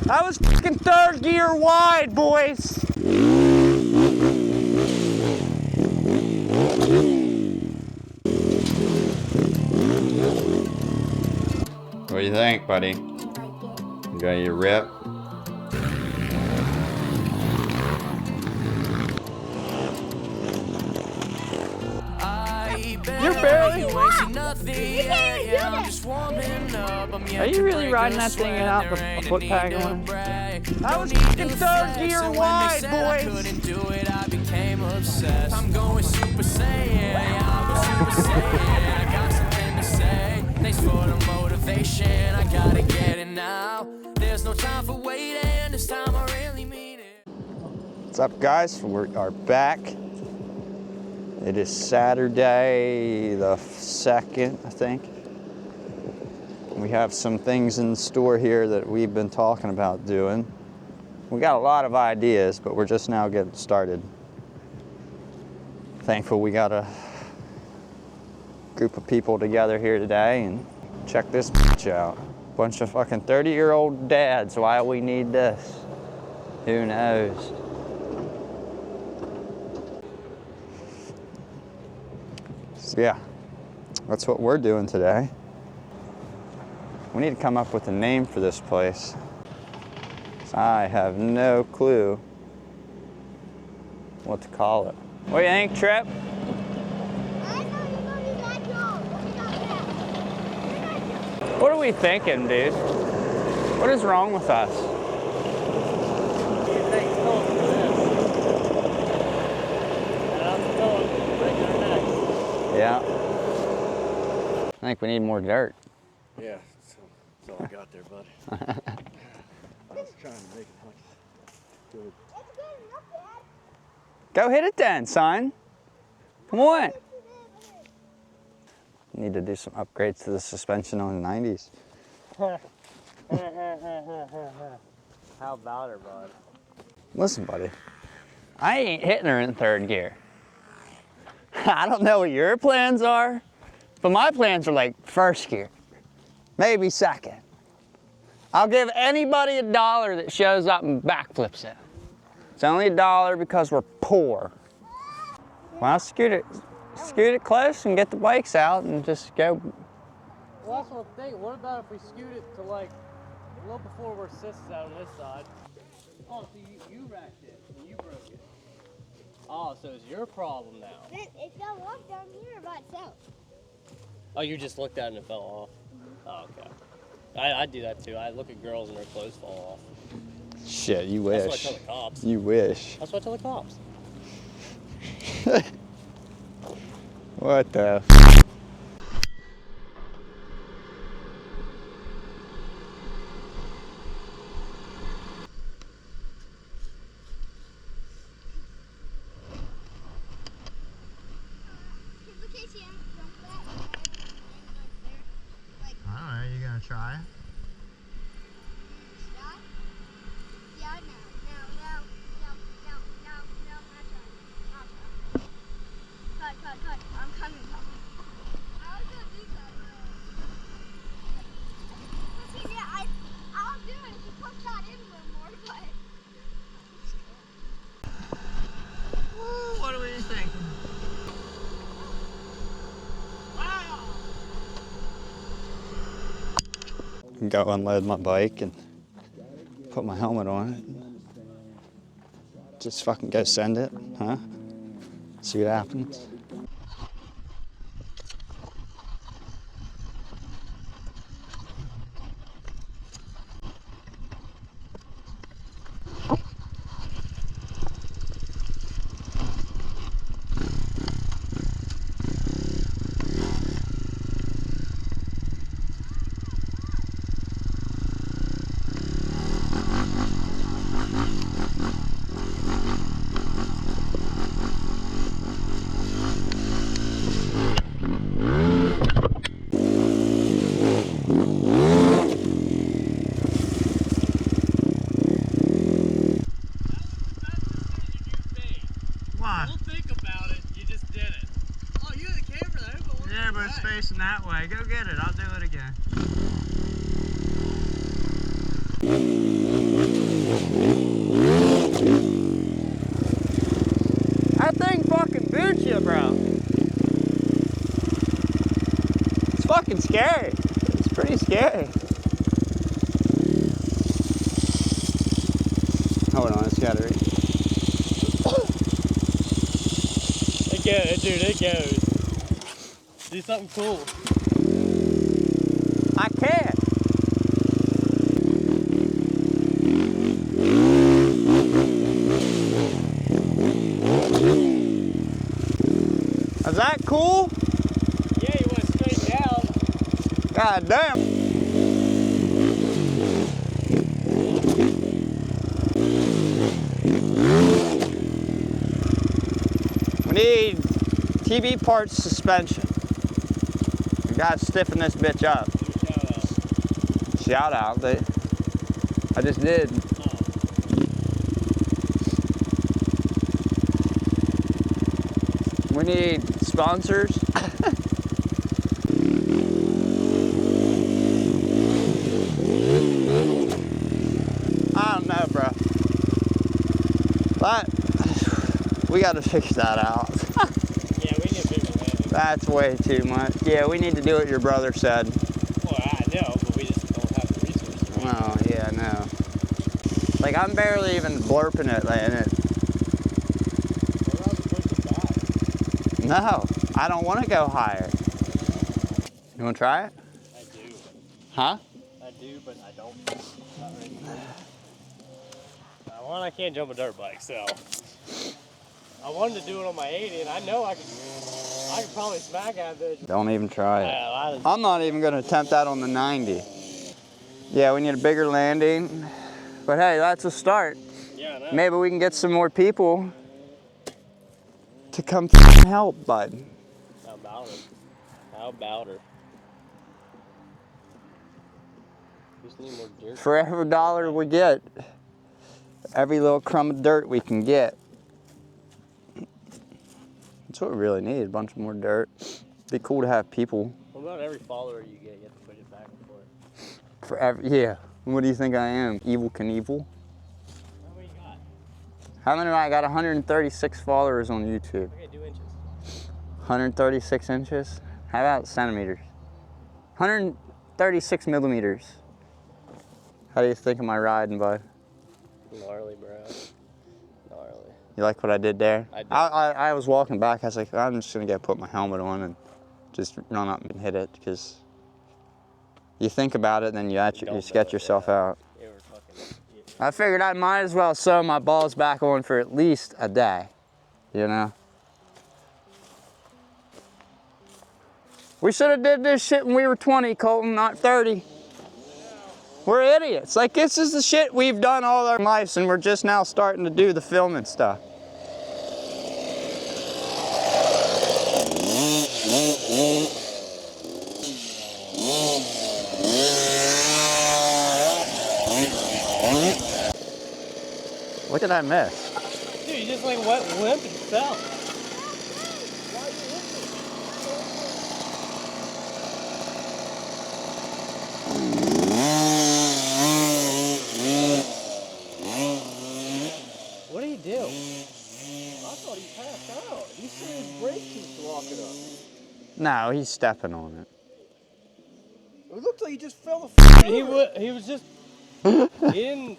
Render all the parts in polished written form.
That was fucking third gear wide, boys. What do you think, buddy? You got your rip? You're barely. Are you really riding that thing out the foot peg on? That was fucking third gear wide, boys. I'm going Super Saiyan. I'll go Super Saiyan. I got something to say. Thanks for the motivation. I gotta get it now. There's no time for waiting. This time I really mean it. What's up, guys? We are back. It is Saturday the 2nd, I think. We have some things in store here that we've been talking about doing. We got a lot of ideas, but we're just now getting started. Thankful we got a group of people together here today, and check this bitch out. Bunch of fucking 30-year-old dads. Why we need this? Who knows? So yeah, that's what we're doing today. We need to come up with a name for this place. I have no clue what to call it. What do you think, Trip? What are we thinking, dude? What is wrong with us? Yeah. I think we need more dirt. Yeah, that's all I got there, buddy. I was trying to make it look good. Go hit it then, son. Come on. Need to do some upgrades to the suspension on the 90s. How about her, bud? Listen, buddy. I ain't hitting her in third gear. I don't know what your plans are, but my plans are like first gear, maybe second. I'll give anybody $1 that shows up and backflips it. It's only $1 because we're poor. Well, scoot it close and get the bikes out and just go. Well, that's what I'm thinking. What about if we scoot it to like a little before where Sis is out on this side? Oh, so you wrecked it and you broke it. Oh, so it's your problem now. It fell off down here by itself. Oh, you just looked at it and it fell off? Oh, okay. I do that too. I look at girls and their clothes fall off. Shit, you wish. That's what I tell the cops. You wish. That's what I tell the cops. What the? Alright, you gonna try? Cut. I'm coming. I was gonna do that. But see, yeah, I'll do it if you push that in a little more, but. Ooh, what do you think? Wow! Go unload my bike and put my helmet on it. Just fucking go send it, huh? See what happens. Facing that way. Go get it. I'll do it again. scary. It's pretty scary. Hold on, it's gotta reach. It goes, dude, it goes. Do something cool. I can't. Is that cool? Yeah, you went straight down. God damn. We need TV parts suspension. We gotta stiffen this bitch up. Shout out. I just did. We need sponsors. I don't know, bro. But we gotta fix that out. Yeah, we need a bigger landing. That's way too much. Yeah, we need to do what your brother said. Well, I know, but we just don't have the resources. Right? Oh, yeah, I know. Like, I'm barely even blurping it, and it. No, I don't want to go higher. You want to try it? I do. Huh? I do, but I don't. Not ready. One, I can't jump a dirt bike, so I wanted to do it on my 80, and I know I could probably smack that bitch. Don't even try it. I'm not even going to attempt that on the 90. Yeah, we need a bigger landing. But hey, that's a start. Yeah, I know. Maybe we can get some more people to come help, bud. How about her? How about her? Just need more dirt. For every dollar we get, every little crumb of dirt we can get. That's what we really need, a bunch more dirt. Be cool to have people. What about every follower you get, you have to put it back for it? For every, yeah. What do you think I am? Evil Knievel? How many you got? How many? I got 136 followers on YouTube. Okay, do inches. 136 inches? How about centimeters? 136 millimeters. How do you think of my riding, bud? Gnarly, bro. Gnarly. You like what I did there? I did. I was walking back. I was like, I'm just gonna put my helmet on and just run up and hit it, because you think about it, then you sketch yourself out. They were fucking, I figured I might as well sew my balls back on for at least a day, you know? We should have did this shit when we were 20, Colton, not 30. We're idiots. Like, this is the shit we've done all our lives, and we're just now starting to do the filming stuff. What did I miss? dude, you just like went limp and fell. What did he do? I thought he passed out. He said his brake keeps locking up. No, he's stepping on it. It looked like he just fell the f*** He was just, he didn't.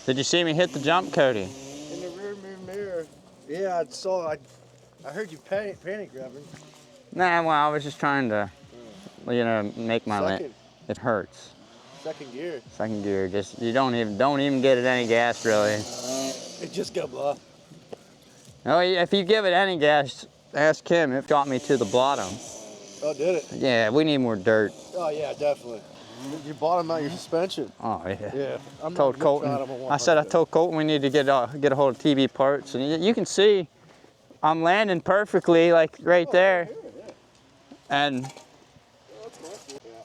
Did you see me hit the jump, Cody? in the rear mirror. Yeah, I saw. I heard you panic grabbing. Nah, well, I was just trying to, you know, make my Second. it hurts. Second gear. Second gear, just you don't even get it any gas really. It just got blah. Oh, if you give it any gas, ask him. It got me to the bottom. Oh, did it? Yeah, we need more dirt. Oh yeah, definitely. You bottom out your suspension. Oh yeah. Yeah. I'm Told not Colton. proud of a I said I 100. told Colton we need to get a hold of TV parts, and you can see I'm landing perfectly, like right there. And Yeah,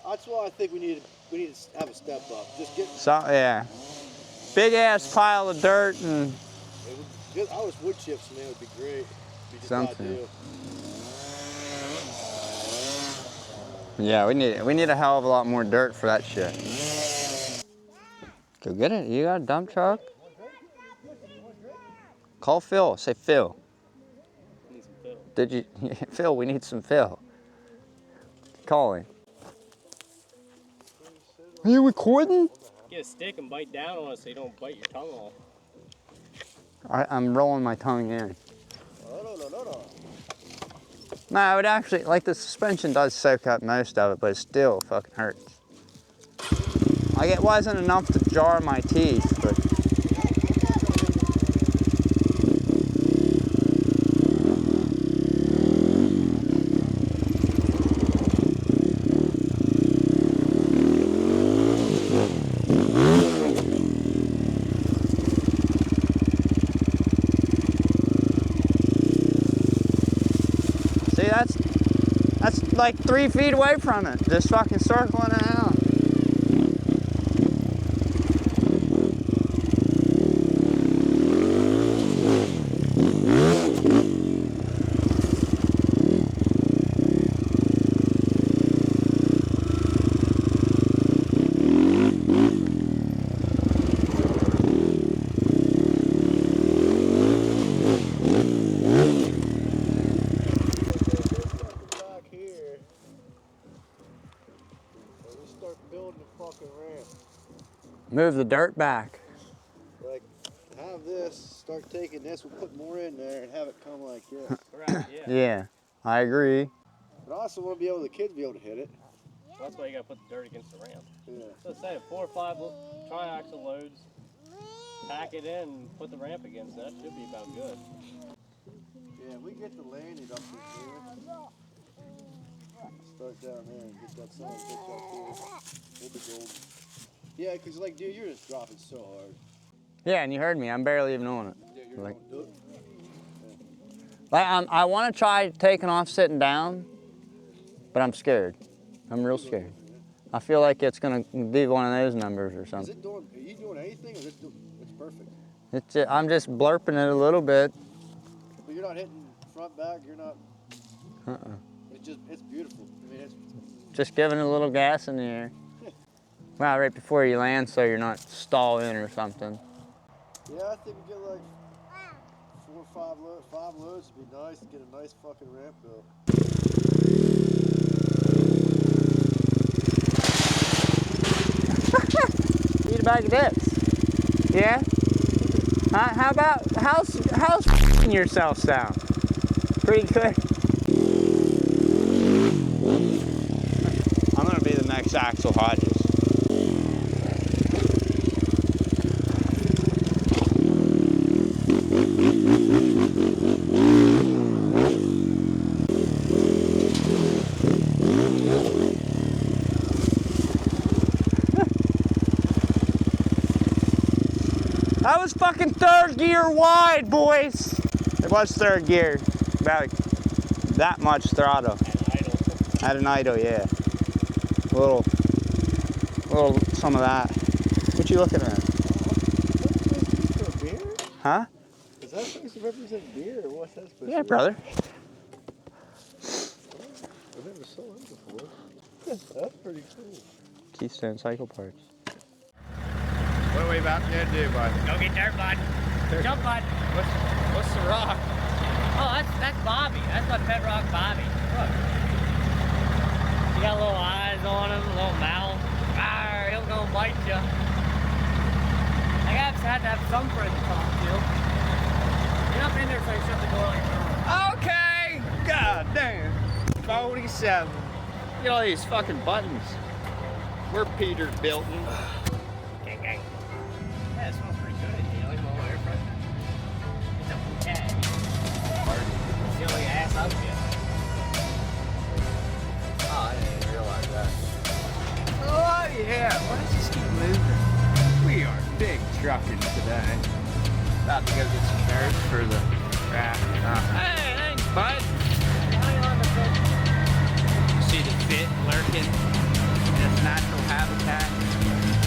that's why I think we need to have a step up. Just get. so yeah, big ass pile of dirt and I was wood chips, man. It would be great. It'd be just Something. ideal. yeah, we need a hell of a lot more dirt for that shit. Go get it. You got a dump truck? Call Phil. Say Phil. Did you, Phil, we need some Phil. Call him. Are you recording? Get a stick and bite down on it so you don't bite your tongue off. I'm rolling my tongue in. No, it actually, like the suspension does soak up most of it, but it still fucking hurts. Like it wasn't enough to jar my teeth, but. That's like 3 feet away from it, just fucking circling it out. Move the dirt back. Like, have this, start taking this, we'll put more in there and have it come like this. Correct, yeah. Yeah, I agree. But I also want to be able, the kids be able to hit it. That's why you gotta put the dirt against the ramp. Yeah. So say 4 or 5 triaxle loads, pack it in, and put the ramp against that. Should be about good. Yeah, we get the landing up in here. Start down there and get that sun pitch up here. We'll be golden. Yeah, because like, dude, you're just dropping so hard. Yeah, and you heard me. I'm barely even on it. Yeah, you're Like, gonna do it. like I want to try taking off sitting down, but I'm scared. I'm real scared. I feel like it's gonna be one of those numbers or Is something. it doing? Are you doing anything? Or is it it's perfect. I'm just blurping it a little bit. But you're not hitting front back. You're not. Uh-uh. It's beautiful. I mean, it's. Just giving it a little gas in the air. Wow, right before you land, so you're not stalling or something. Yeah, I think we get like 4 or 5 loads. 5 loads would be nice to get a nice fucking ramp built. Eat a bag of dicks. Yeah? How's yourself sound? Pretty good. I'm gonna be the next Axel Hodges. That was fucking 3rd gear wide, boys. It was 3rd gear. About that much throttle. At an idle, yeah. A little, some of that. What you looking at? For beer? Huh? Is that supposed to represent beer or what's that supposed Yeah, to brother. I've never saw it before. That's pretty cool. Keystone Cycle Parts. What are we about to do, bud? Go get dirt, bud. Jump, bud. What's the rock? Oh, that's Bobby. That's my pet rock, Bobby. Look. He got little eyes on him, a little mouth. Arr, he'll go bite you. I guess I had to have some friend to talk to. Get up in there so you shut the door like that. Okay. God damn. 47. Look at all these fucking buttons. We're Peter Bilton. Gang, gang. Yeah, it smells pretty good. You know, like a little air freshener. It's a bouquet. Silly ass up yet. Oh, I didn't even realize that. Oh, yeah. Why does this keep moving? We are big trucking today. About to go get some dirt for the raft. Hey, thanks, bud. See the fit lurking in its natural habitat.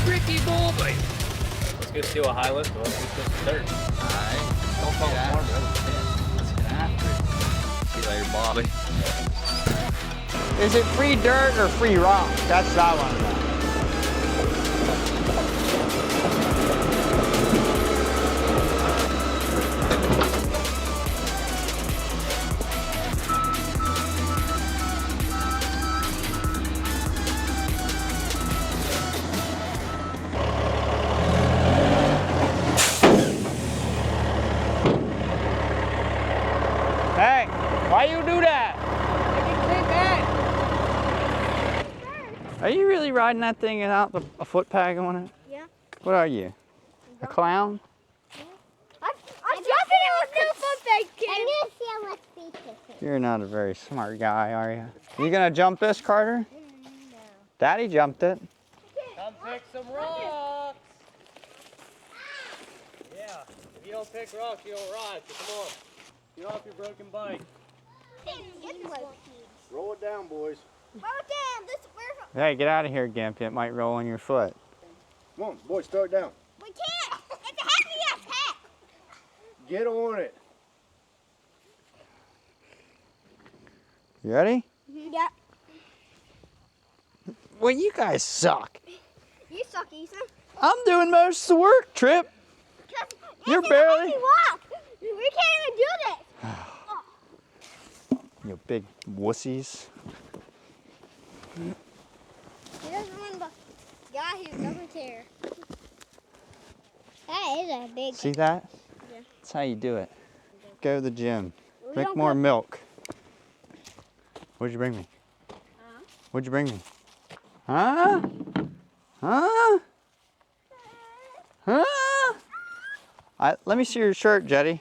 Ricky boy. Let's go steal a high lift. Let's go steal some dirt. Alright. Don't fall apart, brother. Let's get after it. See you later, Bobby. Is it free dirt or free rock? That's what I want to know. Are you really riding that thing without a foot peg on it? Yeah. What are you? A clown? I'm jumping in with no foot peg, kid. I'm gonna see how much speed this is. You're not a very smart guy, are you? You gonna jump this, Carter? No. Daddy jumped it. Come pick some rocks. Yeah. If you don't pick rocks, you don't ride. So come on. Get off your broken bike. Roll it down, boys. Oh damn! Hey, get out of here, Gimp. It might roll on your foot. Come on, boys, start down. We can't. It's a heavy ass hat. Get on it. You ready? Yeah. Well, you guys suck. You suck, Ethan. I'm doing most of the work, Trip. You're barely. Walk. We can't even do this. You big wussies. He doesn't want to. Guy who doesn't care. That is a big. See that? Yeah. That's how you do it. Go to the gym. We Drink don't more go- milk. What'd you bring me? What'd you bring me? Huh? Huh? Huh? Let me see your shirt, Jetty.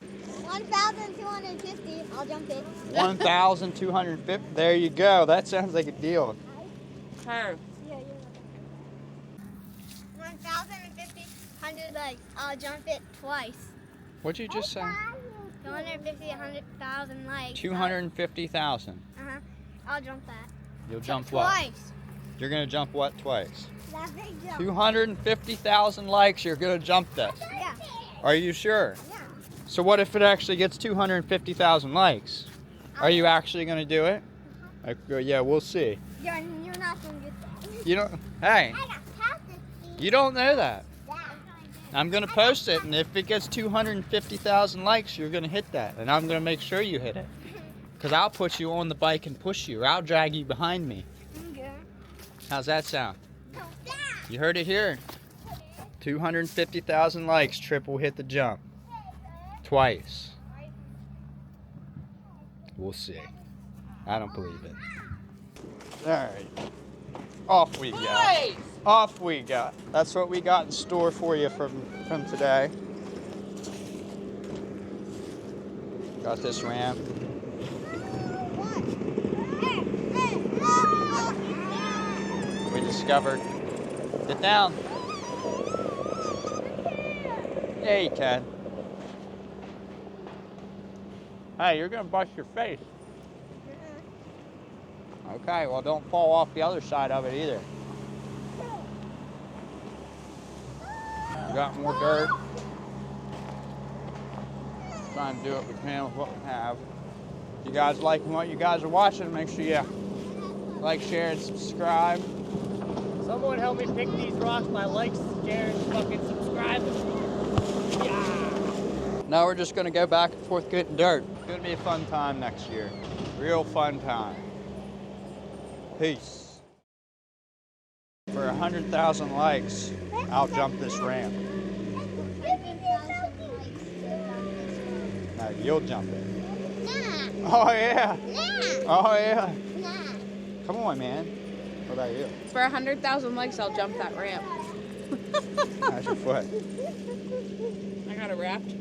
1,250. I'll jump in. 1,250. There you go. That sounds like a deal. Yeah, you're 1,050. 100 legs. I'll jump it twice. What'd you just say? 250, 100,000 legs. 250,000. I'll jump that. You'll jump what? Twice. You're gonna jump what twice? That big jump. 250,000 likes. You're gonna jump this. Yeah. Are you sure? Yeah. So what if it actually gets 250,000 likes? Are you actually gonna do it? Yeah, we'll see. You're not gonna get that. You don't. Hey, I got past this. you don't know that. Yeah. I'm gonna post it, and if it gets 250,000 likes, you're gonna hit that, and I'm gonna make sure you hit it. Cause I'll put you on the bike and push you, or I'll drag you behind me. Okay. How's that sound? You heard it here. 250,000 likes, Trip will hit the jump. Twice. We'll see. I don't believe it. Alright. Off we go. Off we go. That's what we got in store for you from today. Got this ramp. We discovered. Get down. Yeah, you can. Hey, you're gonna bust your face. Okay, well don't fall off the other side of it either. We got more dirt. Trying to do what we can with what we have. If you guys liking what you guys are watching, make sure you like, share, and subscribe. Someone help me pick these rocks by likes, sharing, fucking subscribing. Yeah. Now we're just gonna go back and forth getting dirt. It's gonna be a fun time next year. Real fun time. Peace. For 100,000 likes, I'll jump this ramp. No, you'll jump it. Oh yeah. Oh yeah. Come on, man. What about you? For 100,000 likes, I'll jump that ramp. How's your foot? I got it wrapped.